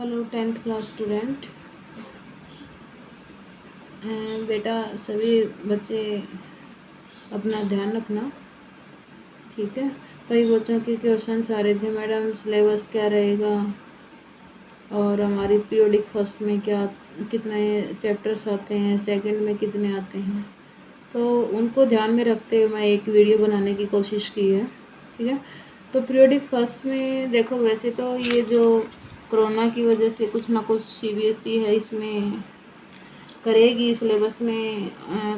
Hello 10th class student. बेटा सभी बच्चे अपना ध्यान रखना, ठीक है। कई बच्चों के क्वेश्चन आ रहे थे, मैडम सिलेबस क्या रहेगा और हमारी पीरियोडिक फर्स्ट में क्या कितने चैप्टर्स आते हैं, सेकंड में कितने आते हैं। तो उनको ध्यान में रखते हुए मैं एक वीडियो बनाने की कोशिश की है, ठीक है। तो पीरियोडिक फर्स्ट में देखो, वैसे तो ये जो कोरोना की वजह से कुछ ना कुछ सीबीएसई है इसमें करेगी, सिलेबस में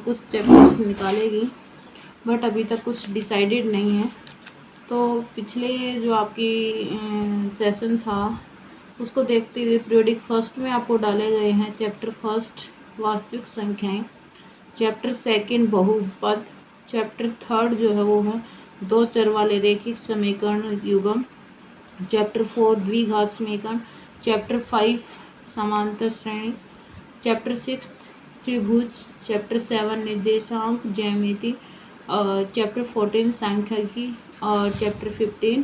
कुछ चैप्टर्स निकालेगी, बट अभी तक कुछ डिसाइडेड नहीं है। तो पिछले जो आपकी सेशन था उसको देखते हुए पीरियोडिक फर्स्ट में आपको डाले गए हैं चैप्टर फर्स्ट वास्तविक संख्याएं, चैप्टर सेकंड बहुपद, चैप्टर थर्ड जो है वो है दो चर वाले रैखिक समीकरण युग्म, चैप्टर 4 द्विघात समीकरण, चैप्टर 5 समांतर श्रेणी, चैप्टर 6 त्रिभुज, चैप्टर 7 निर्देशांक ज्यामिति, और चैप्टर 14 सांख्यिकी और चैप्टर 15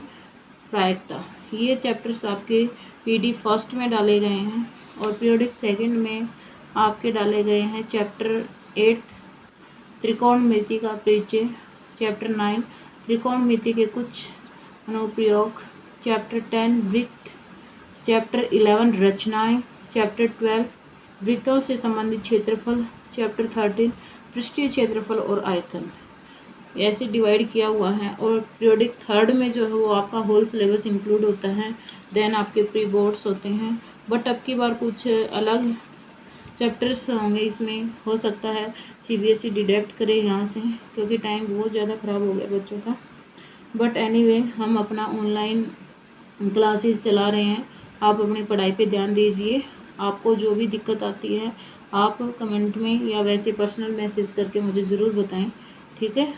प्रायिकता। ये चैप्टर्स आपके पीडी फर्स्ट में डाले गए हैं और पीरियोडिक सेकंड में आपके डाले गए हैं चैप्टर 8 त्रिकोणमिति का परिचय, चैप्टर 9 त्रिकोणमिति के कुछ अनुप्रयोग, चैप्टर 10 वृत्त, चैप्टर 11 रचनाएं, चैप्टर 12 वृत्तों से संबंधित क्षेत्रफल, चैप्टर 13 पृष्ठीय क्षेत्रफल और आयतन। ऐसे डिवाइड किया हुआ है और पीरियोडिक थर्ड में जो है वो आपका होल सिलेबस इंक्लूड होता है, देन आपके प्री बोर्ड्स होते हैं। बट अब की बार कुछ अलग चैप्टर्स होंगे, इसमें हो सकता है सीबीएसई डिडक्ट करे यहाँ से, क्योंकि टाइम बहुत ज़्यादा ख़राब हो गया बच्चों का। बट एनीवे हम अपना ऑनलाइन क्लासेस चला रहे हैं, आप अपनी पढ़ाई पे ध्यान दीजिए। आपको जो भी दिक्कत आती है आप कमेंट में या वैसे पर्सनल मैसेज करके मुझे ज़रूर बताएं, ठीक है।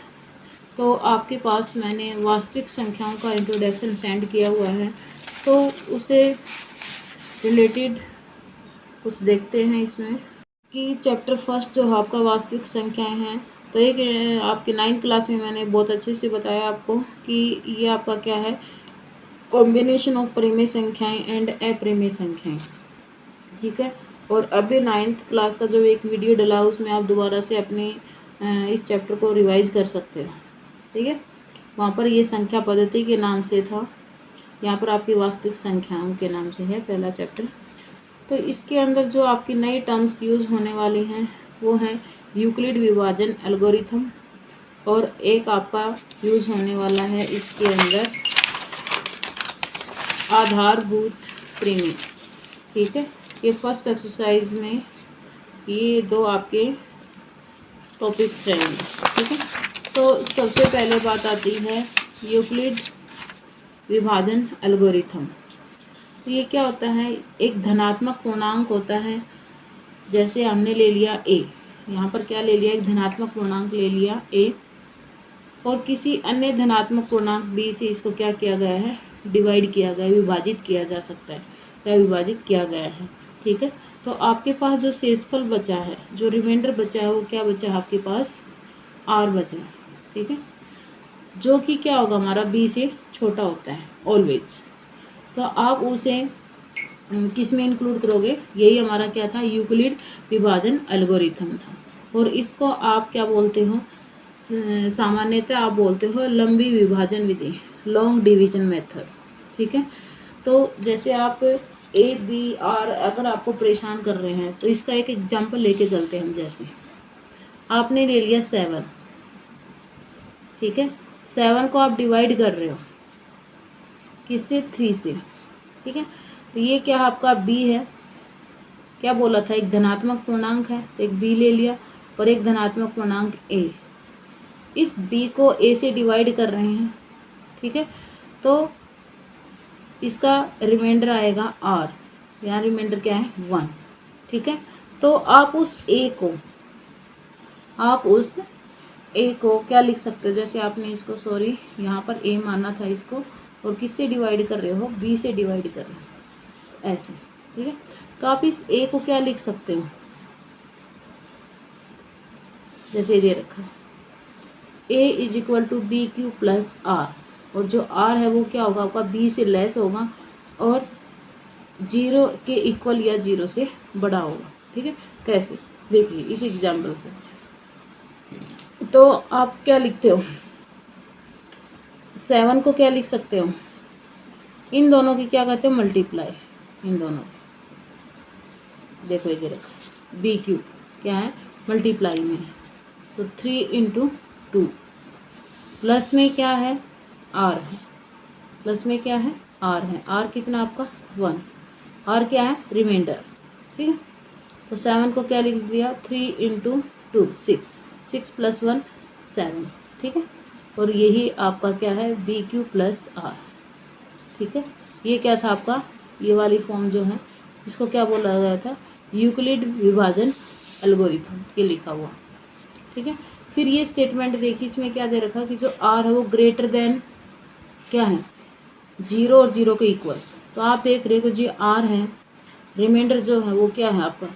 तो आपके पास मैंने वास्तविक संख्याओं का इंट्रोडक्शन सेंड किया हुआ है, तो उसे रिलेटेड कुछ देखते हैं इसमें कि चैप्टर फर्स्ट जो आपका वास्तविक संख्याएं हैं, तो एक आपके 9th क्लास में मैंने बहुत अच्छे से बताया आपको कि ये आपका क्या है, कॉम्बिनेशन ऑफ परिमेय संख्याएं एंड अपरिमेय संख्याएं, ठीक है। और अभी 9th क्लास का जो एक वीडियो डला उसमें आप दोबारा से अपने इस चैप्टर को रिवाइज कर सकते हो, ठीक है। वहाँ पर ये संख्या पद्धति के नाम से था, यहाँ पर आपकी वास्तविक संख्याओं के नाम से है पहला चैप्टर। तो इसके अंदर जो आपकी नई टर्म्स यूज़ होने वाली हैं वो हैं यूक्लिड विभाजन एल्गोरिथम, और एक आपका यूज़ होने वाला है इसके अंदर आधारभूत परिमेय, ठीक है। ये फर्स्ट एक्सरसाइज में ये दो आपके टॉपिक्स रहेंगे, ठीक है। तो सबसे पहले बात आती है यूक्लिड विभाजन एल्गोरिथम। तो ये क्या होता है, एक धनात्मक पूर्णांक होता है, जैसे हमने ले लिया a, यहाँ पर क्या ले लिया, एक धनात्मक पूर्णांक ले लिया a, और किसी अन्य धनात्मक पूर्णांक b से इसको क्या किया गया है, डिवाइड किया गया, विभाजित किया जा सकता है या विभाजित किया गया है, ठीक है। तो आपके पास जो शेषफल बचा है, जो रिमाइंडर बचा है, वो क्या बचा है आपके पास, r बचा है, ठीक है, जो कि क्या होगा हमारा b से छोटा होता है ऑलवेज। तो आप उसे किस में इंक्लूड करोगे, यही हमारा क्या था, यूक्लिड विभाजन एल्गोरिथम था। और इसको आप क्या बोलते हो, सामान्यतः आप बोलते हो लंबी विभाजन विधि, लॉन्ग डिवीजन मेथड्स, ठीक है। तो जैसे आप ए बी आर अगर आपको परेशान कर रहे हैं तो इसका एक एग्जाम्पल लेके चलते हैं हम। जैसे आपने ले लिया 7, ठीक है, 7 को आप डिवाइड कर रहे हो किससे, 3 से, ठीक है। तो ये क्या आपका b है, क्या बोला था, एक धनात्मक पूर्णांक है, तो एक b ले लिया, और एक धनात्मक पूर्णांक a, इस b को a से डिवाइड कर रहे हैं, ठीक है। तो इसका रिमाइंडर आएगा r, यहाँ रिमाइंडर क्या है 1, ठीक है। तो आप उस a को क्या लिख सकते हो, जैसे आपने इसको यहाँ पर a माना था इसको, और किससे डिवाइड कर रहे हो, b से डिवाइड कर रहे हो, ऐसे, ठीक है। तो आप इस a को क्या लिख सकते हो, जैसे दे रखा a is equal to B Q plus R, और जो r है वो क्या होगा आपका b से लेस होगा, और जीरो के इक्वल या जीरो से बड़ा होगा। ठीक है, कैसे देखिए इस एग्जाम्पल से। तो आप क्या लिखते हो, 7 को क्या लिख सकते हो, इन दोनों की क्या कहते हैं मल्टीप्लाई, इन दोनों देखो इधर बी क्यू क्या है मल्टीप्लाई में है, तो 3 इंटू 2 प्लस में क्या है आर है, प्लस में क्या है आर है, आर कितना आपका 1, आर क्या है रिमाइंडर। ठीक है, तो 7 को क्या लिख दिया 3 इंटू 2 6 प्लस 1 7। ठीक है, और यही आपका क्या है बी क्यू प्लस आर। ठीक है, ये क्या था आपका, ये वाली फॉर्म जो है इसको क्या बोला गया था यूक्लिड विभाजन एल्गोरिथम के लिखा हुआ। ठीक है, फिर ये स्टेटमेंट देखिए इसमें क्या दे रखा कि जो आर है वो ग्रेटर देन क्या है 0 और 0 के इक्वल। तो आप देख रहे हो जो आर है रिमाइंडर जो है वो क्या है आपका,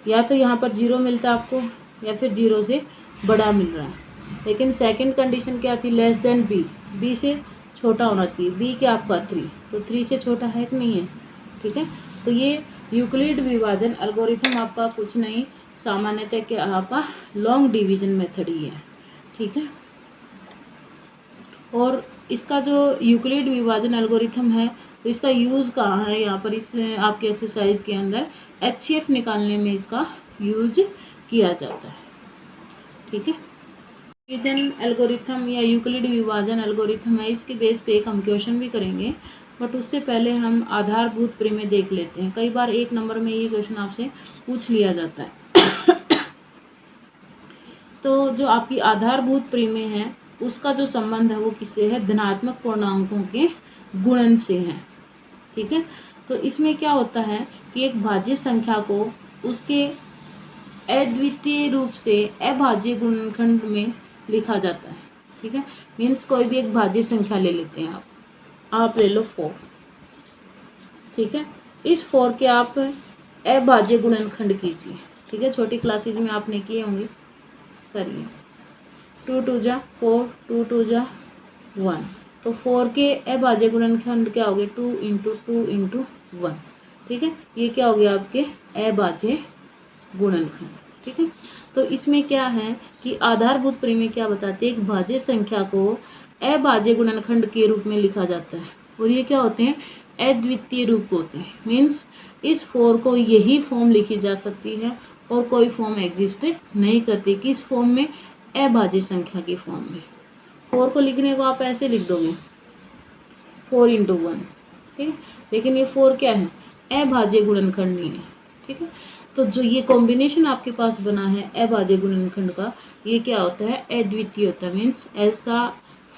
या तो यहाँ पर 0 मिलता है आपको या फिर 0 से बड़ा मिल रहा है। लेकिन सेकंड कंडीशन क्या थी लेस देन बी, बी से छोटा होना चाहिए, बी क्या आपका 3, तो 3 से छोटा है कि नहीं है। ठीक है, तो ये यूक्लिड विभाजन एल्गोरिथम आपका कुछ नहीं सामान्यतः क्या आपका लॉन्ग डिवीजन मेथड ही है। ठीक है, और इसका जो यूक्लिड विभाजन एल्गोरिथम है तो इसका यूज़ कहाँ है, यहाँ पर इस आपके एक्सरसाइज के अंदर HCF निकालने में इसका यूज किया जाता है। ठीक है, डिवीजन एल्गोरिथम या यूक्लिड विभाजन एल्गोरिथम है, इसके बेस पे एक हम क्वेश्चन भी करेंगे, बट उससे पहले हम आधारभूत प्रमेय देख लेते हैं। कई बार 1 नंबर में ये क्वेश्चन आपसे पूछ लिया जाता है। तो जो आपकी आधारभूत प्रमेय है उसका जो संबंध है वो किससे है, धनात्मक पूर्णांकों के गुणन से है। ठीक है, तो इसमें क्या होता है कि एक भाज्य संख्या को उसके अद्वितीय रूप से अभाज्य गुणनखंड में लिखा जाता है। ठीक है, मीन्स कोई भी एक भाज्य संख्या ले लेते हैं आप ले लो 4। ठीक है, इस 4 के आप अभाज्य गुणनखंड कीजिए। ठीक है, छोटी क्लासेज में आपने किए होंगे, करिए। 2 2 जा 4, 2 2 जा 1, तो 4 के अभाज्य गुणनखंड क्या हो गए 2 इंटू 2 इंटू 1। ठीक है, ये क्या हो गया आपके अभाज्य गुणनखंड। ठीक है, तो इसमें क्या है कि आधारभूत प्रमेय क्या बताते हैं, एक भाज्य संख्या को अभाज्य गुणनखंड के रूप में लिखा जाता है, और ये क्या होते हैं अद्वितीय रूप होते हैं। मीन्स इस 4 को यही फॉर्म लिखी जा सकती है और कोई फॉर्म एग्जिस्ट नहीं करती, किस फॉर्म में अभाज्य संख्या की फॉर्म में। 4 को लिखने को आप ऐसे लिख दोगे 4 इंटू 1। ठीक है, लेकिन ये 4 क्या है अभाज्य गुणनखंड नहीं है। ठीक है, तो जो ये कॉम्बिनेशन आपके पास बना है अभाज्य गुणनखंड का, ये क्या होता है अद्वितीय होता है। मीन्स ऐसा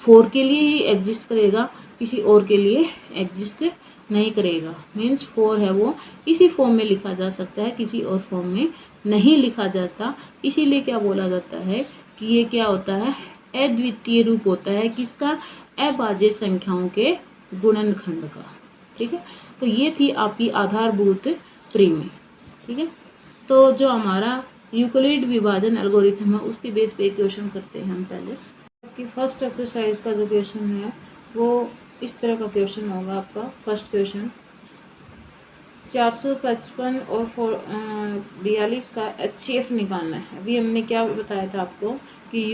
4 के लिए ही एग्जिस्ट करेगा, किसी और के लिए एग्जिस्ट नहीं करेगा। मीन्स 4 है वो इसी फॉर्म में लिखा जा सकता है, किसी और फॉर्म में नहीं लिखा जाता। इसीलिए क्या बोला जाता है कि ये क्या होता है अद्वितीय रूप होता है किसका, अभाज्य संख्याओं के गुणनखंड का। ठीक है, तो ये थी आपकी आधारभूत प्रमेय। ठीक है, तो जो हमारा यूक्लिड विभाजन एल्गोरिथम है उसके बेस पे क्वेश्चन करते हैं हम। पहले आपकी फर्स्ट एक्सरसाइज का जो क्वेश्चन है वो इस तरह का क्वेश्चन होगा आपका। फर्स्ट क्वेश्चन 455 और 42 का HCF निकालना है। अभी हमने क्या बताया था आपको कि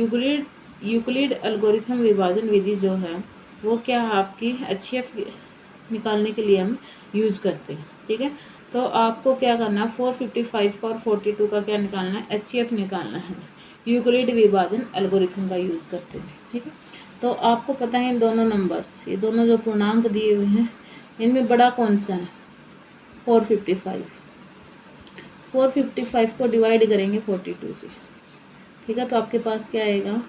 यूक्लिड एल्गोरिथम विभाजन विधि जो है वो क्या है आपकी HCF निकालने के लिए हम यूज़ करते हैं। ठीक है, तो आपको क्या करना है 455 का और 42 का क्या निकालना है HCF निकालना है यूक्लिड विभाजन एल्गोरिथम का यूज़ करते हैं। ठीक है, तो आपको पता है इन दोनों नंबर्स, ये दोनों जो पूर्णांक दिए हुए हैं इनमें बड़ा कौन सा है 455। 455 को डिवाइड करेंगे 42 से। ठीक है, तो आपके पास क्या आएगा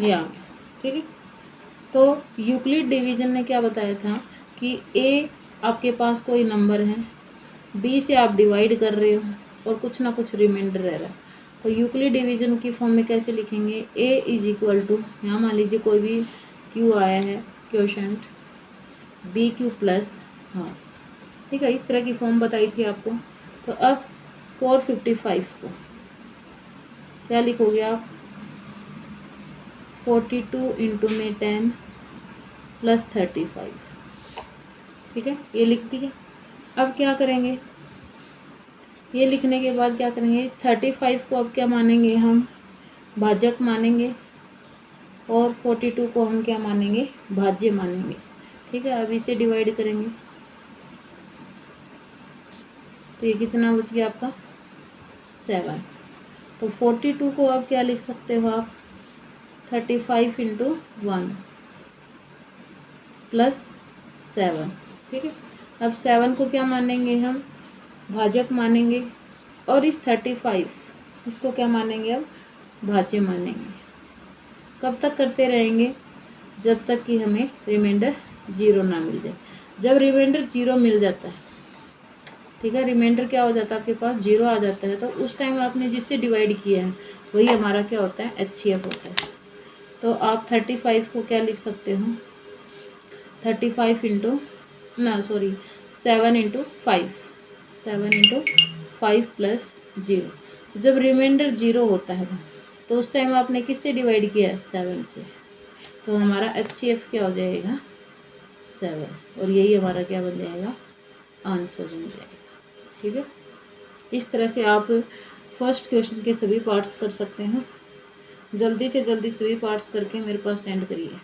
ये आ गया। ठीक है, तो यूक्लिड डिवीजन ने क्या बताया था कि ए आपके पास कोई नंबर है, बी से आप डिवाइड कर रहे हो और कुछ ना कुछ रिमाइंडर रह रहा है, तो यूक्लिड डिवीजन की फॉर्म में कैसे लिखेंगे ए इज इक्वल टू, यहाँ मान लीजिए कोई भी क्यू आया है क्वोशंट बी क्यू प्लस हाँ। ठीक है, इस तरह की फॉर्म बताई थी आपको। तो अब 455 को क्या लिखोगे आप 42 इंटू में 10 प्लस 35, ठीक है, ये लिख दिया। अब क्या करेंगे, ये लिखने के बाद क्या करेंगे, इस 35 को अब क्या मानेंगे हम, भाजक मानेंगे, और 42 को हम क्या मानेंगे, भाज्य मानेंगे, ठीक है। अब इसे डिवाइड करेंगे तो ये कितना बच गया आपका 7। तो 42 को अब क्या लिख सकते हो आप, 35 इंटू 1 प्लस 7, ठीक है। अब 7 को क्या मानेंगे हम, भाजक मानेंगे, और इस 35 इसको क्या मानेंगे, अब भाज्य मानेंगे। कब तक करते रहेंगे, जब तक कि हमें रिमाइंडर 0 ना मिल जाए। जब रिमाइंडर 0 मिल जाता है, ठीक है, रिमाइंडर क्या हो जाता है आपके पास 0 आ जाता है, तो उस टाइम आपने जिससे डिवाइड किया है वही हमारा क्या होता है, HCF होता है। तो आप 35 को क्या लिख सकते हो, 35 इंटू 7 इंटू 5, 7 इंटू 5 प्लस 0। जब रिमाइंडर 0 होता है तो उस टाइम आपने किससे डिवाइड किया है, 7 से, तो हमारा HCF क्या हो जाएगा 7, और यही हमारा क्या बन जाएगा, आंसर बन जाएगा, ठीक है। इस तरह से आप फर्स्ट क्वेश्चन के सभी पार्ट्स कर सकते हैं। जल्दी से जल्दी सभी पार्ट्स करके मेरे पास सेंड करिए।